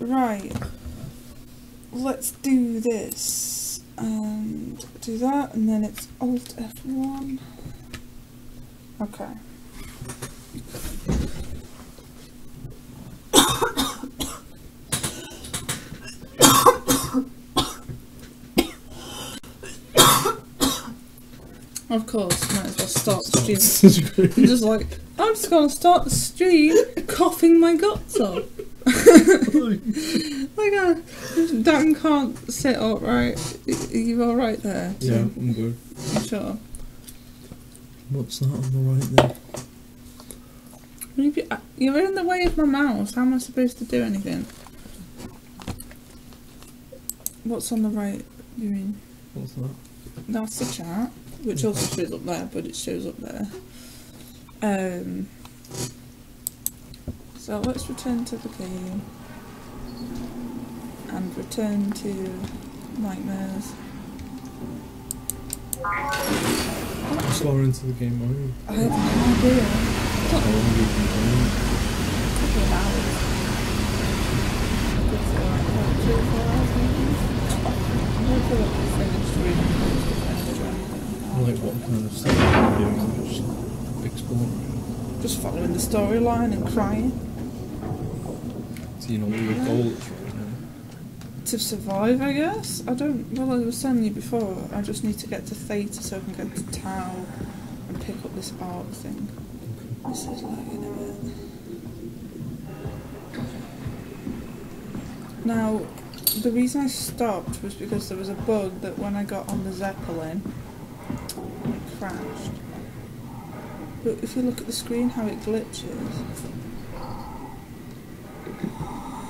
Right. Let's do this. And do that, and then it's Alt F1. Okay. Of course, might as well start the stream. I'm just like, I'm just gonna start the stream coughing my guts up. Like, Dan can't sit upright. Are you alright there? Yeah, I'm good. You sure? What's that on the right there? You're in the way of my mouse. How am I supposed to do anything? What's on the right? You mean? What's that? That's the chat, which also shows up there, but it shows up there. So let's return to the game and return to nightmares. How far into the game are you? I have no idea. How long have you been playing? A couple of hours. Good for like 3 or 4 hours maybe. I'm going to feel like we finished reading those defenders or anything. Like what kind of stuff are you doing? Just exploring? Just following the storyline and crying. Do you know what your goal is right now? To survive, I guess? I don't... Well, I was telling you before, I just need to get to Theta so I can get to Tau and pick up this art thing. This is lagging a bit. Now, the reason I stopped was because there was a bug that when I got on the Zeppelin, it crashed. But if you look at the screen, how it glitches,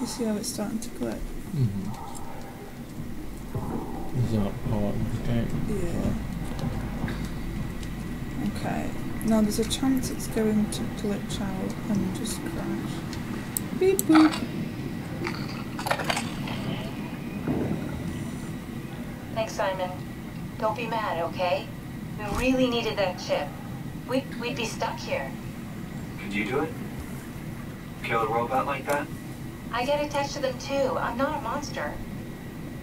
you see how it's starting to glitch? Mm-hmm. Is that part of the game? Yeah. Okay. Now there's a chance it's going to glitch out and just crash. Beep boop. Thanks, Simon. Don't be mad, okay? We really needed that chip. We'd be stuck here. Could you do it? Kill a robot like that? I get attached to them too. I'm not a monster.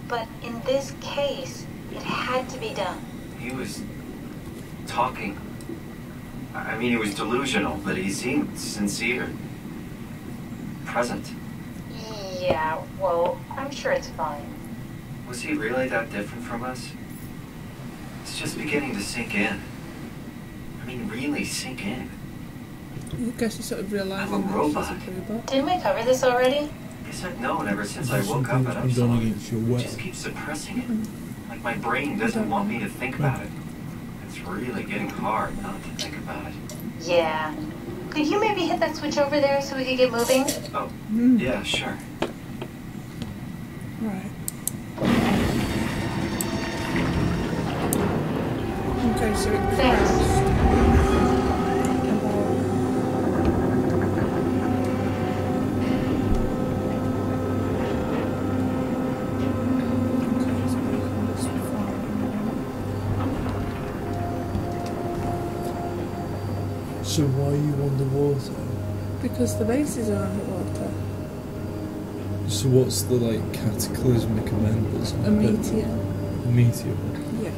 But in this case, it had to be done. He was talking. I mean, he was delusional, but he seemed sincere. Present. Yeah, well, I'm sure it's fine. Was he really that different from us? It's just beginning to sink in. I mean, really sink in. I guess you sort of realise I'm a robot. Didn't we cover this already? Yes, I've known ever since I woke up at done against your will. I just keep suppressing it. Like my brain doesn't want me to think about it. It's really getting hard not to think about it. Yeah. Could you maybe hit that switch over there so we could get moving? Oh, yeah, sure. Right. Okay, so it crashed. So why are you underwater? Because the bases are underwater. So what's the like cataclysmic event that's A happened? meteor. A meteor. Yeah.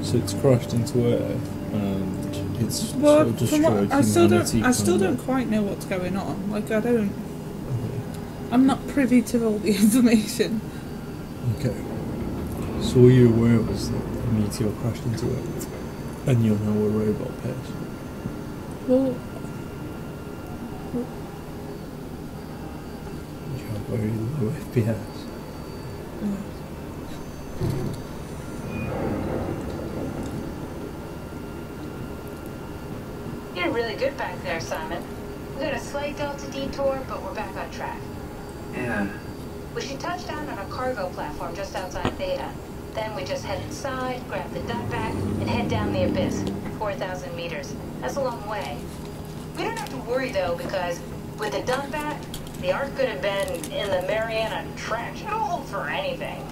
So it's crashed into Earth and it's sort Well, of from destroyed what, I humanity. still don't quite know what's going on. Like, I'm not privy to all the information. Okay. So all you aware was that a meteor crashed into Earth and you're now a robot pet. Well, You have very low FPS. You're really good back there, Simon. We got a slight delta detour, but we're back on track. Yeah. We should touch down on a cargo platform just outside Theta. Then we just head inside, grab the dump back, and head down the abyss. 4,000 meters. That's a long way. We don't have to worry, though, because with the dump back, the Ark could have been in the Mariana Trench. It'll hold for anything.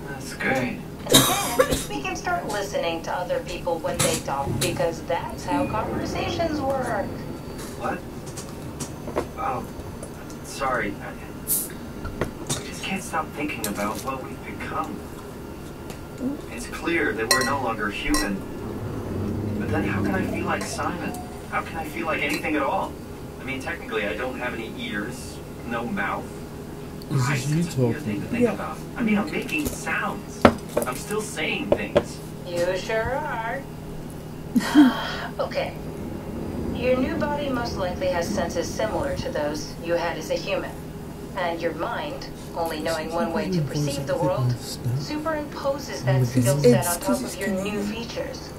That's great. And then we can start listening to other people when they talk, because that's how conversations work. What? Oh, sorry. can't stop thinking about what we've become. It's clear that we're no longer human. But then how can I feel like Simon? How can I feel like anything at all? I mean, technically, I don't have any ears, no mouth. Is Christ, this you that's a weird thing to talking? think Yeah. about. I mean, I'm making sounds. I'm still saying things. You sure are. Okay. Your new body most likely has senses similar to those you had as a human. And your mind, only knowing one way to perceive the world, superimposes that skill set on top of your new features.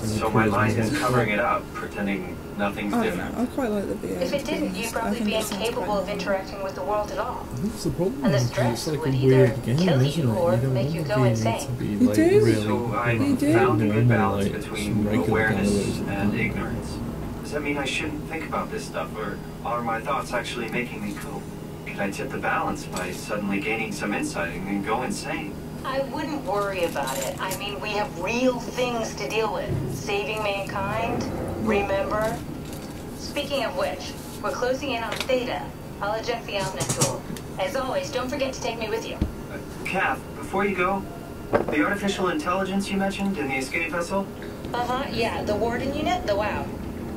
So my mind is covering it up, pretending nothing's I don't different. know. I quite like the VA. If it didn't, you'd probably be incapable of interacting with the world at all. That's the problem. And the because stress it's like would a either weird game, kill isn't you it? or You don't make want you the go game insane. to be You like do? really So I You do? found a good normal, balance like between some regular awareness television. and ignorance. Does that mean I shouldn't think about this stuff, or are my thoughts actually making me cope? Could I tip the balance by suddenly gaining some insight and go insane? I wouldn't worry about it. I mean, we have real things to deal with. Saving mankind, remember? Speaking of which, we're closing in on Theta. I'll eject the Omnis tool. As always, don't forget to take me with you. Kath, before you go, the artificial intelligence you mentioned in the escape vessel, Yeah, the Warden unit, the WOW.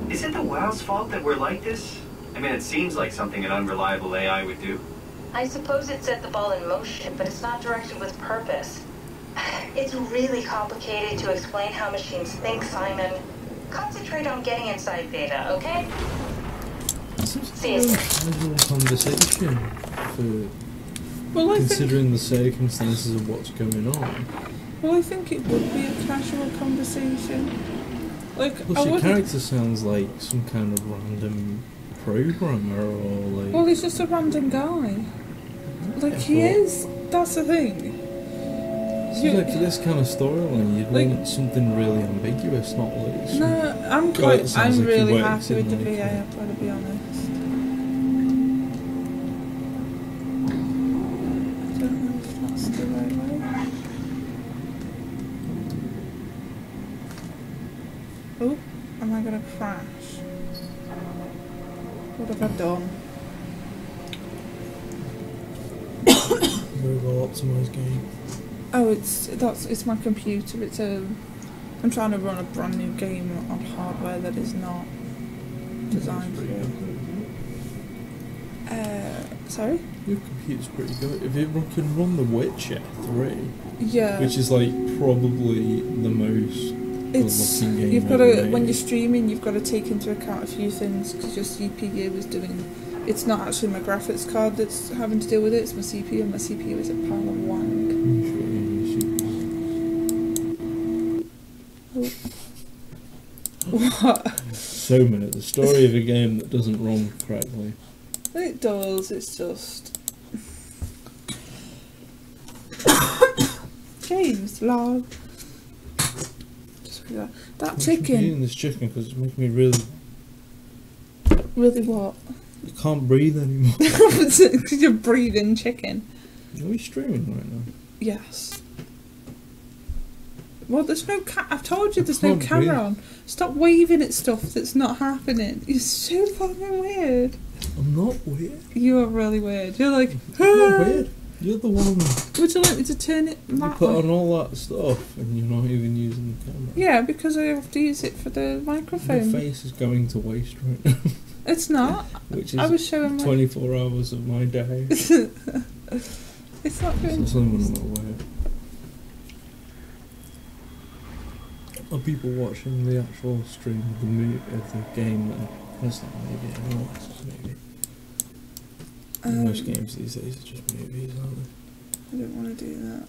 is it the WOW's fault that we're like this? I mean, it seems like something an unreliable AI would do. I suppose it set the ball in motion, but it's not directed with purpose. It's really complicated to explain how machines think, Simon. Concentrate on getting inside Theta, okay? See you soon. Casual conversation for Well, I think. considering the circumstances of what's going on. Well, I think it would be a casual conversation. Like, Plus, I your wouldn't. character sounds like some kind of random programmer or like. Well, he's just a random guy. Like, he is. That's the thing. So like for this kind of storyline, you'd Like- want something really ambiguous, not like. some- No, I'm God, it quite. sounds I'm like he really works happy with the in, like, VA. I've got to be honest. I don't know if that's the right way. Oh, am I gonna crash? What have I done? Very well optimized game. Oh, it's my computer. I'm trying to run a brand new game on hardware that is not designed for it. Sorry? Your computer's pretty good. If it can run The Witcher 3, Yeah. which is like probably the most It's good-looking game you've got ever to made. when you're streaming, you've got to take into account a few things because your CPU is doing. It's not actually my graphics card that's having to deal with it. It's my CPU, and my CPU is a pile of wank. I'm sure you What? Soma, the story of a game that doesn't run correctly. It does. It's just James log. Just like that. That I'm eating chicken. this chicken because it's making me really. Really what? I can't breathe anymore. Because you're breathing chicken. Are we streaming right now? Yes. Well, there's no I've told you there's no can't camera breathe. on. Stop waving at stuff that's not happening. You're so fucking weird. I'm not weird. You are really weird. You're like, I'm not weird. You're the one. would you like me to turn it You that put way? on all that stuff and you're not even using the camera. Yeah, because I have to use it for the Your microphone. face is going to waste right now, It's not. which I is was showing my... 24 hours of my day. It's not going That's to... only when I'm at work. Are people watching the actual stream of the game then? That's not maybe, I don't know, it's just maybe. Most games these days are just movies, aren't they? I don't want to do that.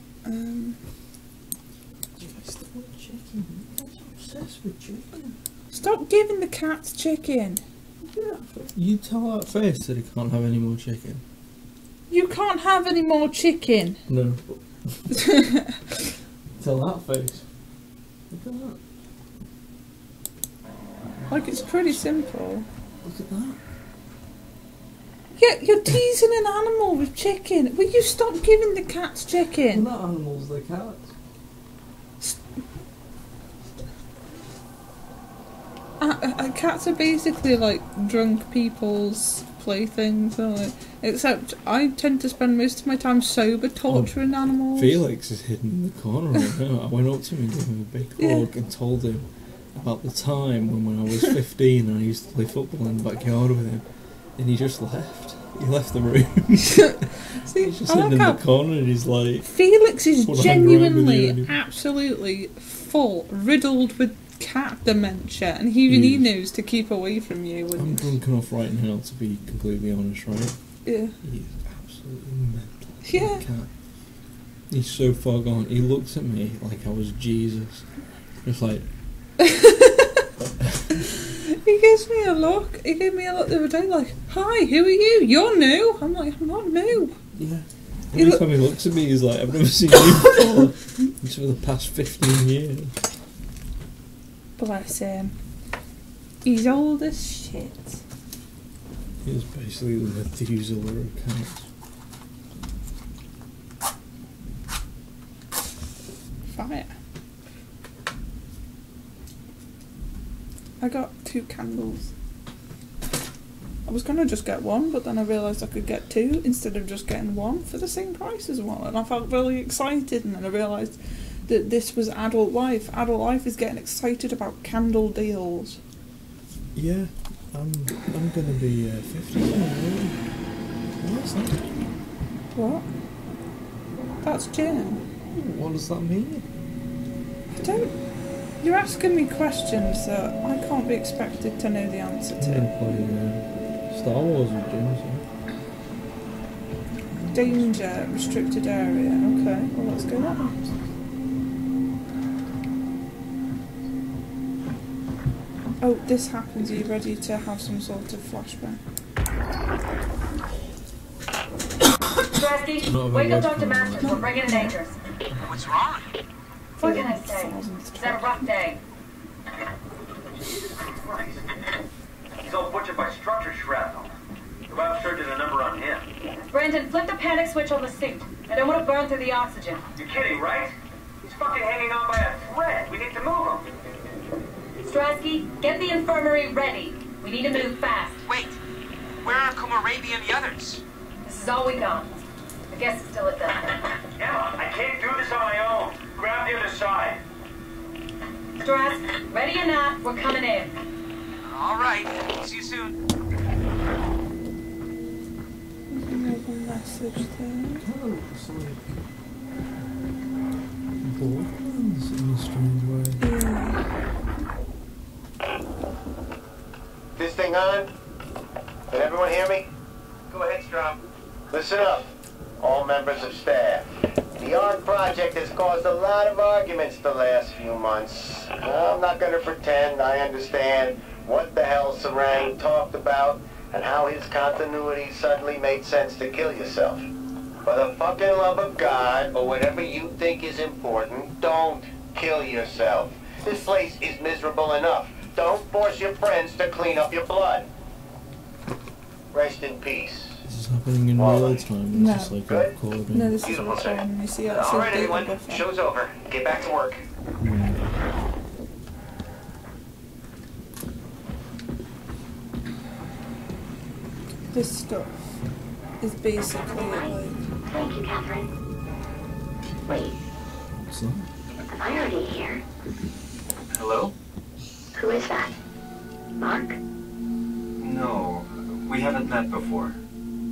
You guys still want chicken? I'm obsessed with chicken. Stop giving the cats chicken. You tell that face that he can't have any more chicken. You can't have any more chicken. No. Tell that face. Look at that. Like, it's pretty simple. Look at that. Yeah, you're teasing an animal with chicken. Will you stop giving the cats chicken? They're not animals, they're cats. Cats are basically like drunk people's playthings, except I tend to spend most of my time sober torturing animals. Felix is hidden in the corner right now. I went up to him and gave him a big hug and told him about the time when I was 15 and I used to play football in the backyard with him, and he just left. He left the room. See, He's just sitting in the corner and he's like... Felix is genuinely, you. absolutely full, riddled with cat dementia, and even he knows to keep away from you. I'm drunk enough right now to be completely honest, right? Yeah. He's absolutely mental. Yeah. Cat. He's so far gone. He looks at me like I was Jesus. Just like... He gives me a look. He gave me a look the other day like, "Hi, who are you? You're new." I'm like, "I'm not new." Yeah. Every time he looks at me, he's like, "I've never seen you before." It's for the past 15 years. Bless him. He's old as shit. He's basically the Methuselah of cats. Fire. I got 2 candles. I was gonna just get one, but then I realised I could get 2 instead of just getting 1 for the same price as one, and I felt really excited, and then I realised that this was Adult Life. Adult Life is getting excited about candle deals. Yeah, I'm gonna be 50 soon. What's that? What? That's gin. What does that mean? You're asking me questions that I can't be expected to know the answer I'm to. gonna play Star Wars with James. Danger, restricted area. Okay, well let's go that way. Oh, this happens. Are you ready to have some sort of flashback? Strasky, wake up Dr. Masters. We're bringing in Dangerous. What's wrong? What can I say? It's been a rough day. Christ. He's all butchered by structure shrapnel. The lab sure did a number on him. Brandon, flip the panic switch on the suit. I don't want to burn through the oxygen. You're kidding, right? He's fucking hanging on by a thread. We need to move him. Strasky, get the infirmary ready. We need to move fast. Wait, where are Kumarabi and the others? This is all we got. I guess it's still at that. Emma, I can't do this on my own. Grab the other side. Strask, ready or not, we're coming in. All right, see you soon. Another message there. Oh, it's like Borderlands in a strange way. This thing on? Can everyone hear me? Go ahead, Strom. Listen up, all members of staff. The ARC project has caused a lot of arguments the last few months. I'm not going to pretend I understand what the hell Sarang talked about and how his continuity suddenly made sense to kill yourself. For the fucking love of God, or whatever you think is important, don't kill yourself. This place is miserable enough. Don't force your friends to clean up your blood. Rest in peace. This is happening in real time. No. It's just like a Good. recording. No, this is Beautiful, sir. recording. You see how it All says right, data everyone. buffer. Show's over. Get back to work. This stuff is basically like... Thank you, Catherine. Wait, What's that? am I already here? Hello? Who is that? Mark? No, we haven't met before.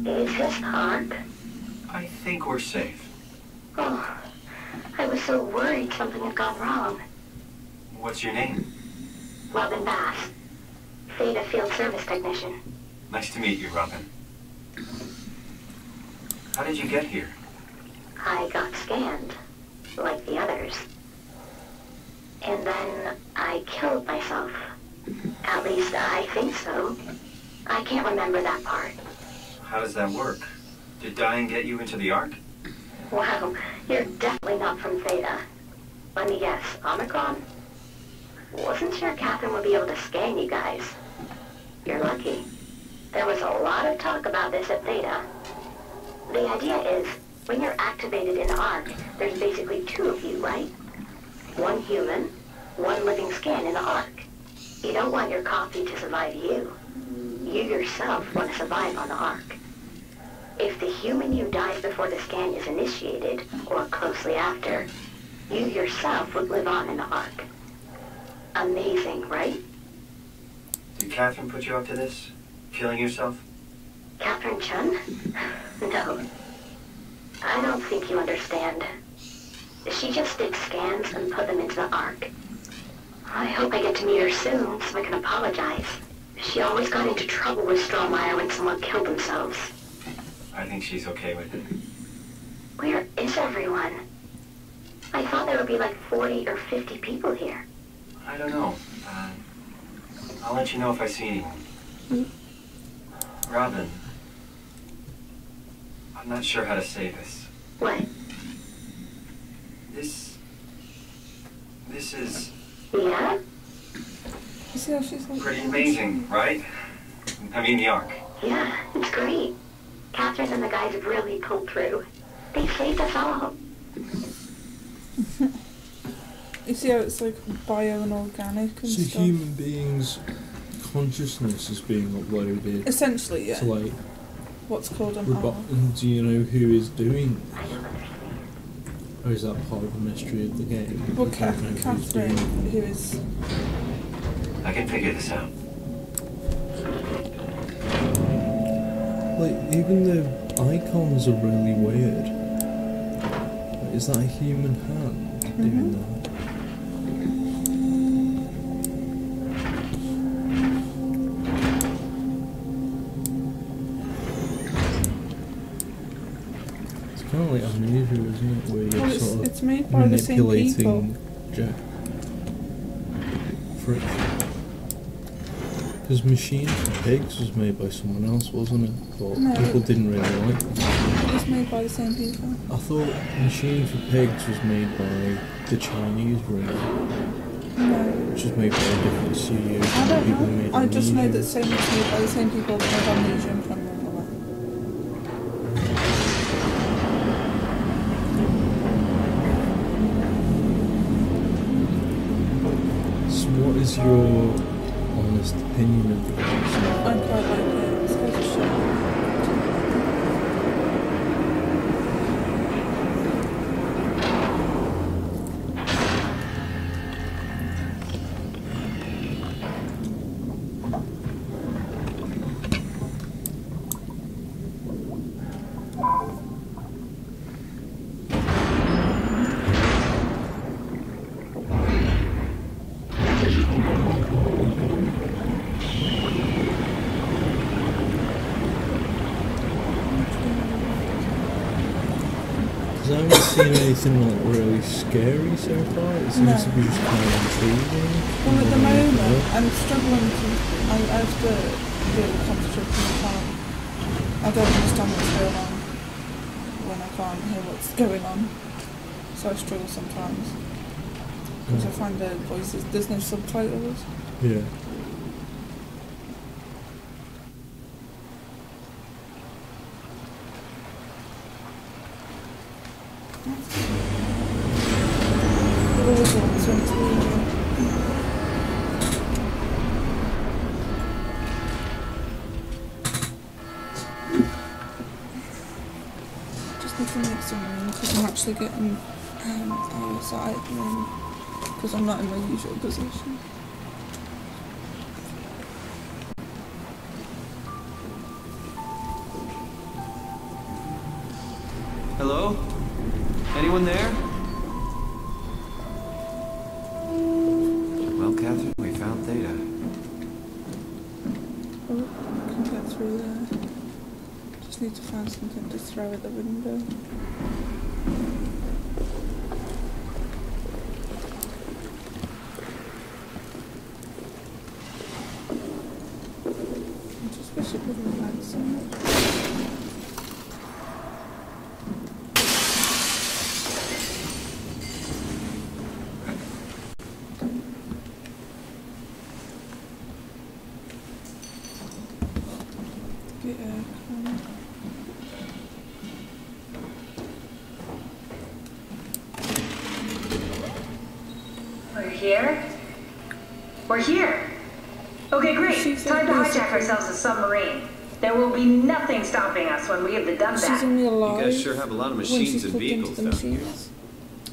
Is this Mark? I think we're safe. Oh, I was so worried something had gone wrong. What's your name? Robin Bass, Theta Field Service Technician. Nice to meet you, Robin. How did you get here? I got scanned, like the others. And then I killed myself. At least I think so. I can't remember that part. How does that work? Did dying get you into the Ark? Wow, you're definitely not from Theta. Let me guess, Omicron? Wasn't sure Catherine would be able to scan you guys. You're lucky. There was a lot of talk about this at Theta. The idea is, when you're activated in ARC, there's basically 2 of you, right? One human, one living scan in ARC. You don't want your copy to survive you. You yourself yourself want to survive on the Ark. If the human you dies before the scan is initiated, or closely after, you yourself would live on in the Ark. Amazing, right? Did Catherine put you up to this? Killing yourself? Catherine Chun? No. I don't think you understand. She just did scans and put them into the Ark. I hope I get to meet her soon so I can apologize. She always got into trouble with Strohmeyer when someone killed themselves. I think she's okay with it. Where is everyone? I thought there would be like 40 or 50 people here. I don't know. I'll let you know if I see anyone. Robin, I'm not sure how to say this. What? This is Yeah? You see how she's like... pretty amazing, right? I mean, the Ark. Yeah, it's great. Catherine and the guys have really pulled through. They saved us all. You see how it's like bio and organic and So stuff? human beings' consciousness is being uploaded Essentially, yeah. to like. What's called an Robot. arc. And do you know who is doing this? Or is that part of the mystery of the game? Well, I don't know who's Catherine, doing it. who is... I can figure this out. Like, even the icons are really weird. Like, is that a human hand doing that? It's kind of like Amnesia, isn't it? Where you're Well, sort of it's made by the same people. manipulating Jack. Because Machine for Pigs was made by someone else, wasn't it? But No. people didn't really like it. It's made by the same people. I thought Machine for Pigs was made by the Chinese version, No. which was made by a different studio. I don't People who made know. I just know Amnesia. that same is made by the same people that made Amnesia and Criminal. So what is your honest opinion of the game? I quite like it. It's quite a show. Because I haven't seen anything like really scary so far. It seems No. to be just kind of intriguing. Well, at the Yeah. moment, I'm struggling to... I have to really concentrate on the time. I don't understand what's going on when I can't hear what's going on. So I struggle sometimes. Because I find the voices... There's no subtitles. Yeah. It always wants when it's reading. Just need to make some room because I'm actually getting outside because I'm not in my usual position. Hello? Anyone there? Well, Catherine, we found Theta. Oh, I can get through there. Just need to find something to throw at the window. I just wish it wouldn't lag so much. The aircon. We're here? We're here. Okay, great. She's Time to like hijack ourselves a submarine. There will be nothing stopping us when we have the dump She's back. only alive. You guys sure have a lot of when machines she's and plugged into vehicles the down here. machines.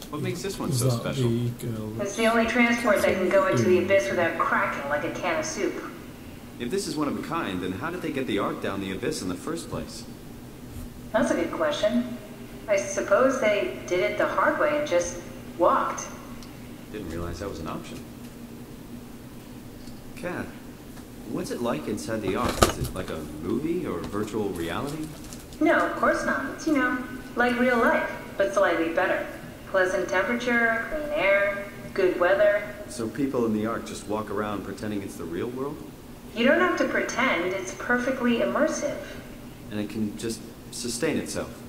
What makes this one Is so that special? the girl? It's the only transport that can go into the abyss without cracking like a can of soup. If this is one of a kind, then how did they get the Ark down the abyss in the first place? That's a good question. I suppose they did it the hard way and just walked. Didn't realize that was an option. Kat, what's it like inside the Ark? Is it like a movie or virtual reality? No, of course not. It's, like real life, but slightly better. Pleasant temperature, clean air, good weather. So people in the Ark just walk around pretending it's the real world? You don't have to pretend, it's perfectly immersive. And it can just sustain itself?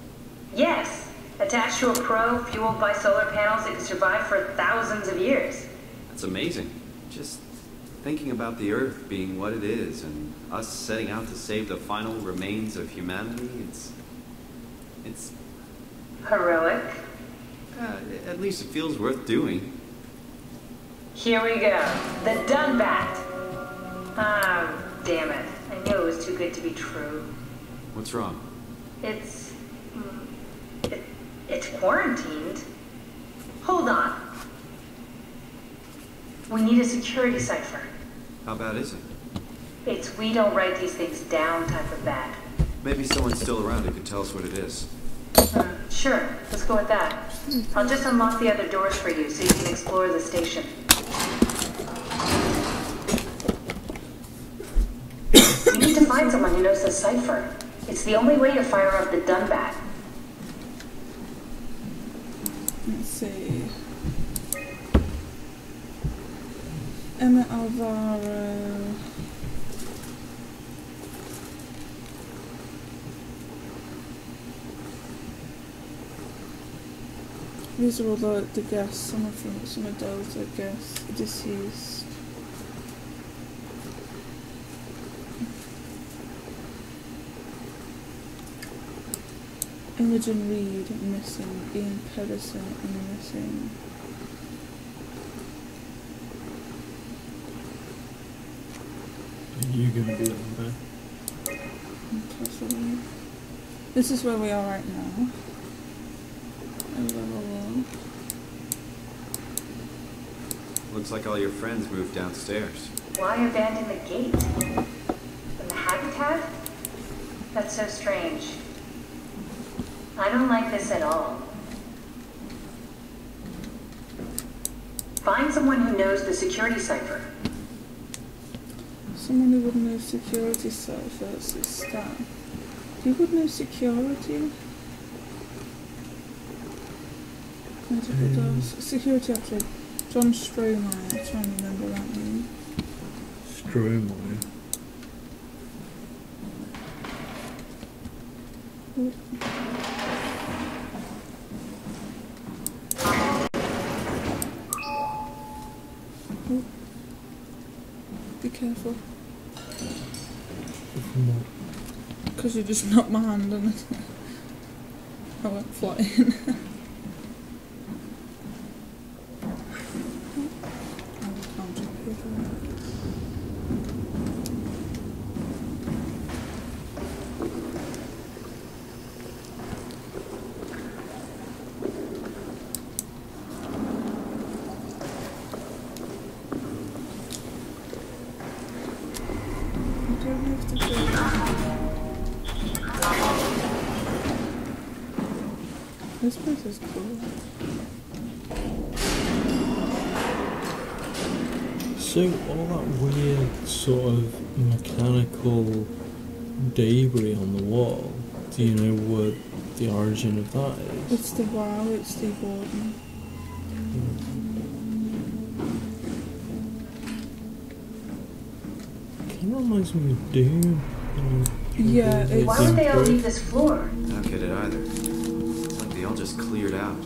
Yes. Attached to a probe fueled by solar panels, it can survive for thousands of years. That's amazing. Just thinking about the Earth being what it is and us setting out to save the final remains of humanity, it's Heroic. at least it feels worth doing. Here we go. The Dunbat. Ah, damn it. I knew it was too good to be true. What's wrong? It's quarantined. Hold on. We need a security cipher. How bad is it? It's we don't write these things down type of bad. Maybe someone's still around who can tell us what it is. Sure, let's go with that. I'll just unlock the other doors for you so you can explore the station. We need to find someone who knows the cipher. It's the only way to fire up the Dunbat. Let's see. Emma Alvaro. These are all the guests, some adults, I guess, deceased. Imogen Reed missing, Ian Pedersen missing. Are you going to be on there? Possibly. This is where we are right now. Looks like all your friends moved downstairs. Why abandon the gate? And the habitat? That's so strange. I don't like this at all. Find someone who knows the security cipher. Someone who would know security ciphers is staff. Who would know security? Medical doors. Security officer. John Strohmeyer. I'm trying to remember that name. Strohmeyer. Be careful. Because you just knocked my hand and I went flying. This place is cool. So all that weird sort of mechanical debris on the wall, do you know what the origin of that is? It's the WoW, it's the Gordon. Kind of reminds me of Doom. Yeah, it's... Why would they all leave this floor? Not get it either. It's like they all just cleared out.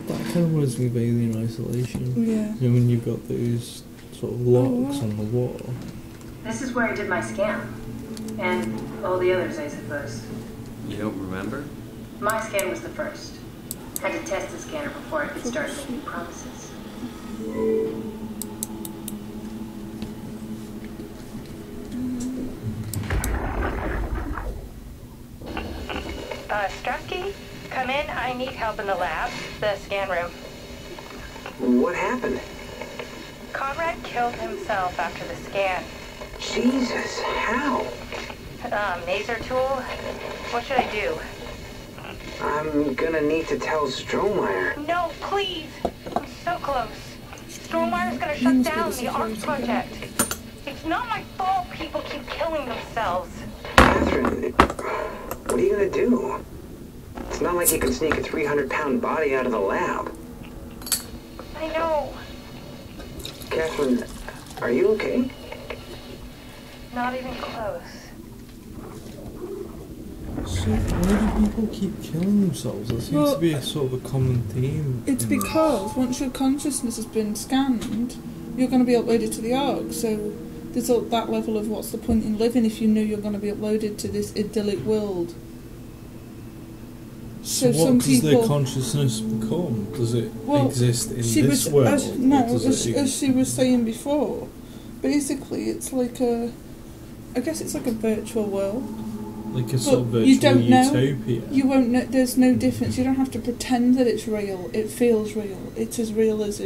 That kind of reminds me of Alien Isolation. Yeah. You know, when you've got those sort of locks on the wall. This is where I did my scan. And all the others, I suppose. You don't remember? My scan was the first. Had to test the scanner before I could start making promises. Strasky, come in. I need help in the lab, the scan room. What happened? Conrad killed himself after the scan. Jesus, how? Maser tool? What should I do? I'm gonna need to tell Strohmeyer. No, please! I'm so close. Strohmeyer's gonna shut down the art project. It's not my fault people keep killing themselves. Catherine, what are you gonna do? It's not like you can sneak a 300-pound body out of the lab. I know. Catherine, are you okay? Not even close. So, why do people keep killing themselves? There seems to be a sort of a common theme. It's because once your consciousness has been scanned, you're going to be uploaded to the Ark. So there's that level of what's the point in living if you know you're going to be uploaded to this idyllic world. So what some does people, their consciousness become? Does it exist in this was, world? As she was saying before, basically it's like I guess it's like a virtual world. Like a sort of virtual you don't utopia. Know. You won't know. There's no difference. You don't have to pretend that it's real. It feels real. It's as real as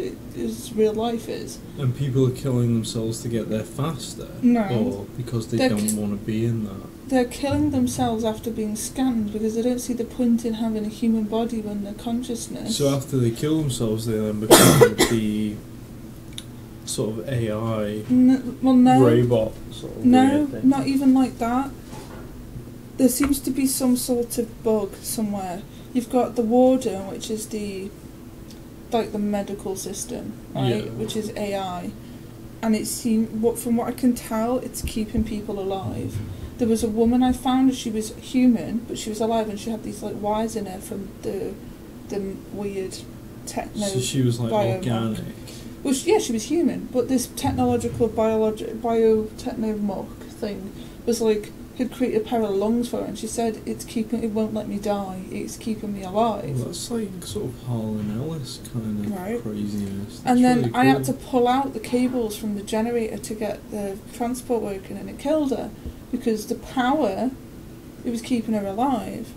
real life is. And people are killing themselves to get there faster? No. Or because they don't want to be in that? They're killing themselves after being scanned because they don't see the point in having a human body when they're consciousness. So after they kill themselves, they then become the sort of AI robot sort of weird thing. Not even like that. There seems to be some sort of bug somewhere. You've got the warden, which is the medical system, right? Yeah. Which is AI, and from what I can tell, it's keeping people alive. There was a woman I found. She was human, but she was alive, and she had these like wires in her from the weird techno. So she was like organic. Well, she was human, but this technological biotechno muck thing was like. Had created a pair of lungs for her, and she said it won't let me die, it's keeping me alive. Well, that's like sort of Harlan Ellis kind of craziness. That's and then really cool. I had to pull out the cables from the generator to get the transport working, and it killed her because the power, it was keeping her alive.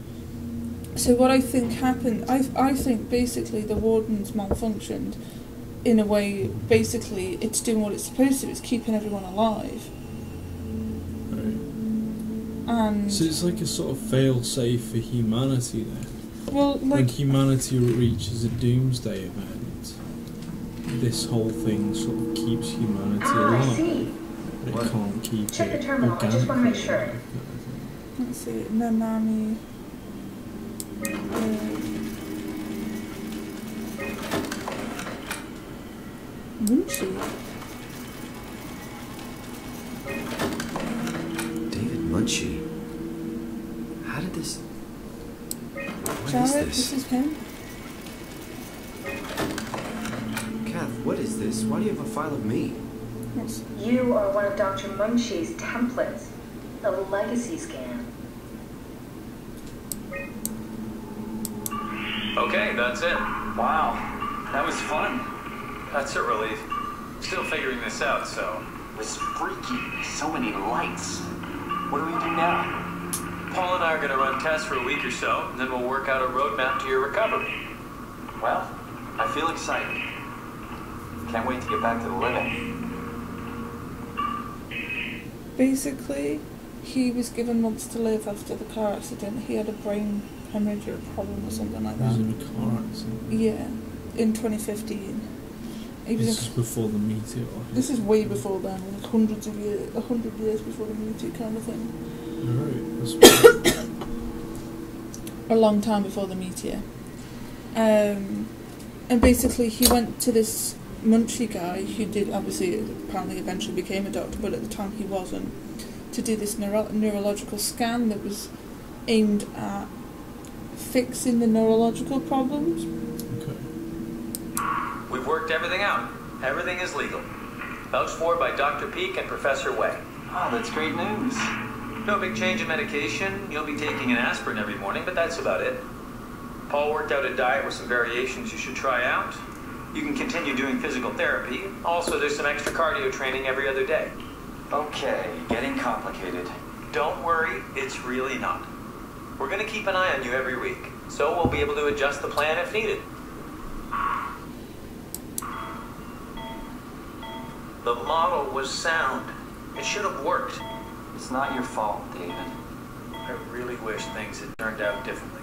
So what I think happened, I think basically the warden's malfunctioned in a way. Basically it's doing what it's supposed to, it's keeping everyone alive. And so it's like a sort of fail-safe for humanity then. Well, like when humanity reaches a doomsday event, this whole thing sort of keeps humanity alive. I see. But it can't keep Check it the terminal, I just want to make sure. Let's see, Nanami. Munchie. Munchie. How did this... What Jared, is this? This is him. Kath, what is this? Why do you have a file of me? Yes. You are one of Dr. Munchie's templates. A legacy scan. Okay, that's it. Wow. That was fun. That's a relief. Still figuring this out, so... It was freaky. So many lights. What do we do now? Paul and I are going to run tests for a week or so, and then we'll work out a roadmap to your recovery. Well, I feel excited. Can't wait to get back to the living. Basically, he was given months to live after the car accident. He had a brain hemorrhage or problem or something like that. He was in a car accident? Yeah, in 2015. This is before the meteor. This is way before then, like 100 years before the meteor kind of thing. Right, that's a long time before the meteor. And basically he went to this Munchie guy who did, obviously, apparently eventually became a doctor, but at the time he wasn't, to do this neurological scan that was aimed at fixing the neurological problems. worked everything out. Everything is legal. Vouched for by Dr. Peak and Professor Way. Oh, that's great news. No big change in medication. You'll be taking an aspirin every morning, but that's about it. Paul worked out a diet with some variations you should try out. You can continue doing physical therapy. Also, there's some extra cardio training every other day. Okay, getting complicated. Don't worry, it's really not. We're going to keep an eye on you every week, so we'll be able to adjust the plan if needed. The model was sound. It should have worked. It's not your fault, David. I really wish things had turned out differently.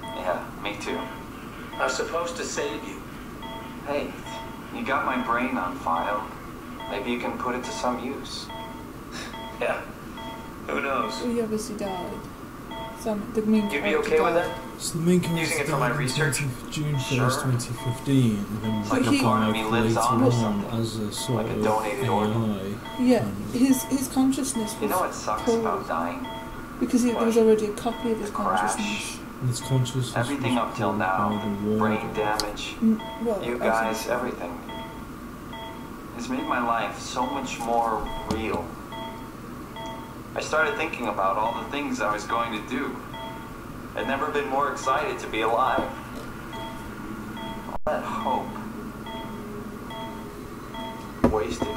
Yeah, me too. I was supposed to save you. Hey, you got my brain on file. Maybe you can put it to some use. Yeah, who knows? He obviously died. The main You'd be okay with that? So the main character Using it for my died on research? June 1st, Sure. 2015, and then Like a part of me lives later on or on something. as a sort Like a of donated organ. AI. Yeah, his consciousness was You know what sucks pulled about dying? because there was already a copy of his Crash. consciousness. And its consciousness Everything was up till pulled now, by the brain warden. damage, Well, you I guys, think so. everything. It's made my life so much more real. I started thinking about all the things I was going to do. I'd never been more excited to be alive. All that hope. Wasted.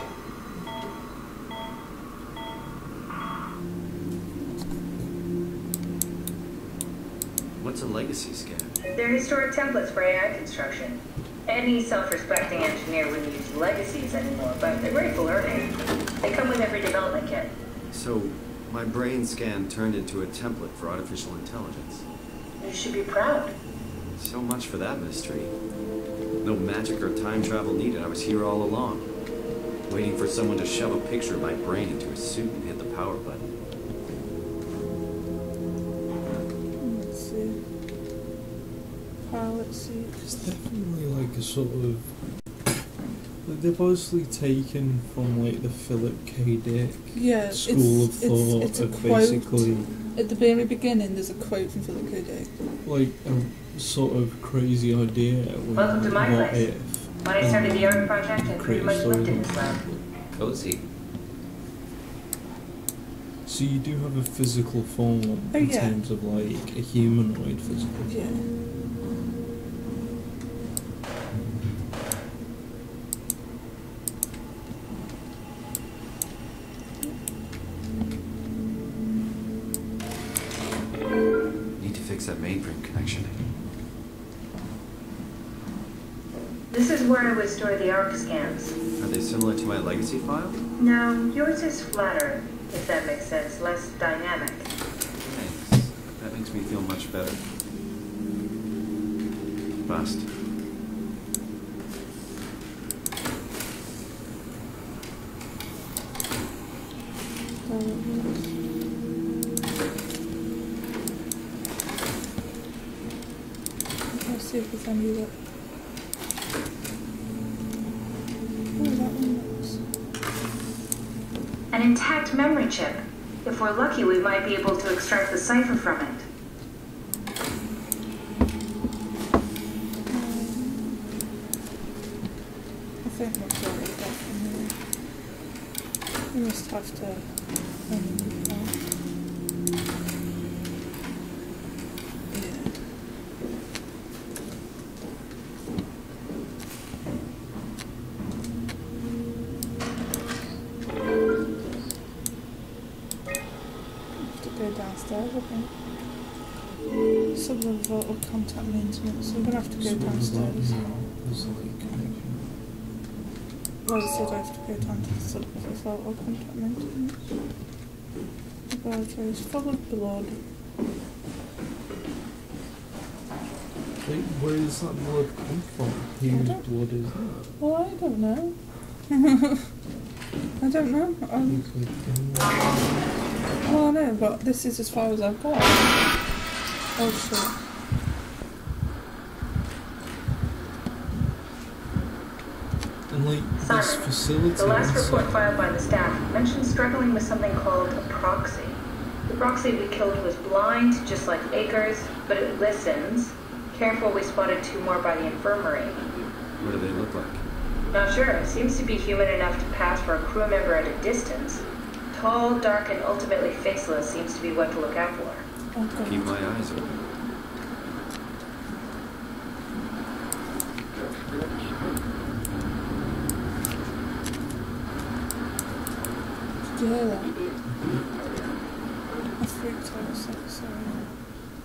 What's a legacy scan? They're historic templates for AI construction. Any self-respecting engineer wouldn't use legacies anymore, but they're great for learning. They come with every development kit. So, my brain scan turned into a template for artificial intelligence. You should be proud. So much for that mystery. No magic or time travel needed. I was here all along, waiting for someone to shove a picture of my brain into a suit and hit the power button. Let's see. Pilot seat. It's definitely like a sort of... Like they've obviously taken from like the Philip K. Dick Yeah, school of thought it's a of quote. basically At the very beginning, there's a quote from Philip K. Dick. like a sort of crazy idea with Welcome to my what place. if. When I started the art project, I pretty create a much story lived in about this lab. Cozy. So you do have a physical form Oh, in yeah. terms of like a humanoid physical Yeah. form. Need to fix that mainframe connection. This is where I would store the ARC scans. Are they similar to my legacy file? No, yours is flatter, if that makes sense, less dynamic. Thanks. That makes me feel much better. Bust. Let's see if there's any that. Oh, that one looks. An intact memory chip. If we're lucky, we might be able to extract the cipher from it. I think that's all we got from here. We must have to. Yeah. Have to go downstairs, I think. Some of the contact maintenance, so we're gonna have to go Sort of downstairs. there's like connection. Well, I said I have to go down to the sub or contact maintenance. The laboratory is full of blood. Like, where does that blood come from? Whose don't- blood is that? Well, I don't know. I don't know. It's like, Well, I know, but this is as far as I've got. Oh, shit. and like this Simon, facility. the last inside- report filed by the staff mentioned struggling with something called a proxy. The proxy we killed was blind, just like Akers, but it listens. Careful, we spotted 2 more by the infirmary. What do they look like? Not sure. Seems to be human enough to pass for a crew member at a distance. Tall, dark, and ultimately faceless seems to be what to look out for. Okay. Keep my eyes open. Did you hear that? I freaked out a sec, sorry.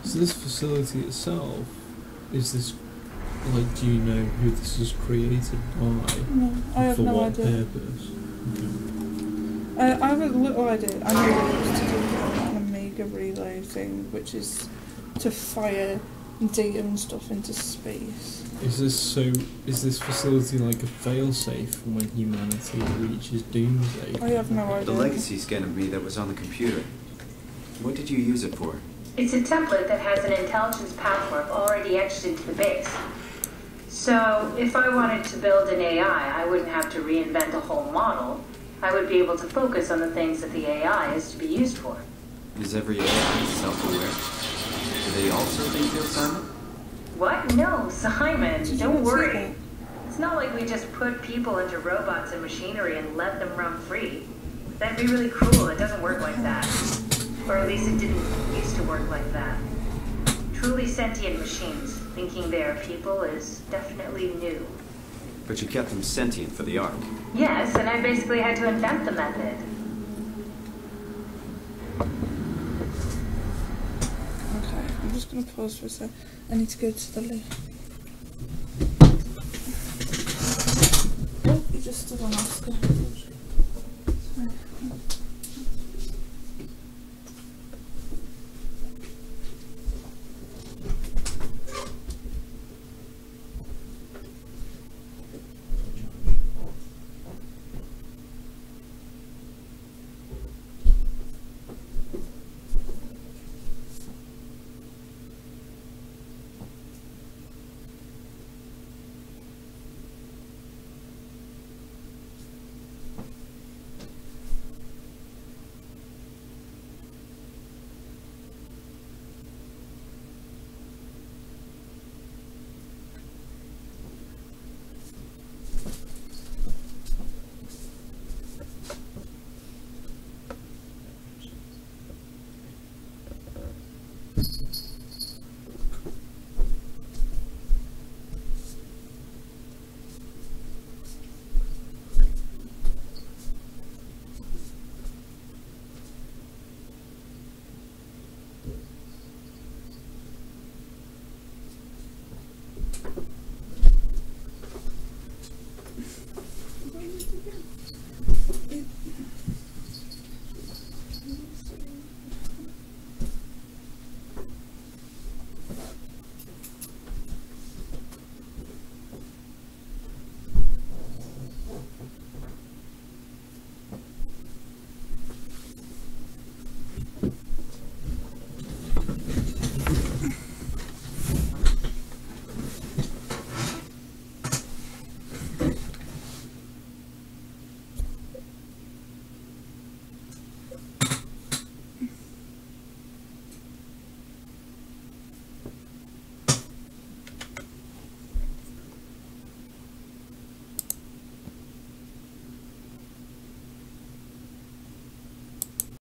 So this facility itself, is this, like, do you know who this is created by? No, I have for no what idea. purpose? I have a little idea. I know that it's to do with an Omega relay thing, which is to fire data and stuff into space. Is this facility like a failsafe for when humanity reaches doomsday? I have no The idea. legacy scan of me that was on the computer. What did you use it for? It's a template that has an intelligence pathmark already etched into the base. So, if I wanted to build an AI, I wouldn't have to reinvent a whole model. I would be able to focus on the things that the AI is to be used for. Is every AI self-aware? Do they also think you're Simon? What? No, Simon, Did you don't not see worry. that? It's not like we just put people into robots and machinery and let them run free. That'd be really cruel. It doesn't work like that. Or at least it didn't used to work like that. Truly sentient machines, thinking they are people is definitely new. But you kept them sentient for the Ark. Yes, and I basically had to invent the method. Okay, I'm just going to pause for a sec. I need to go to the loo. Oh, you just stood on Oscar. Sorry.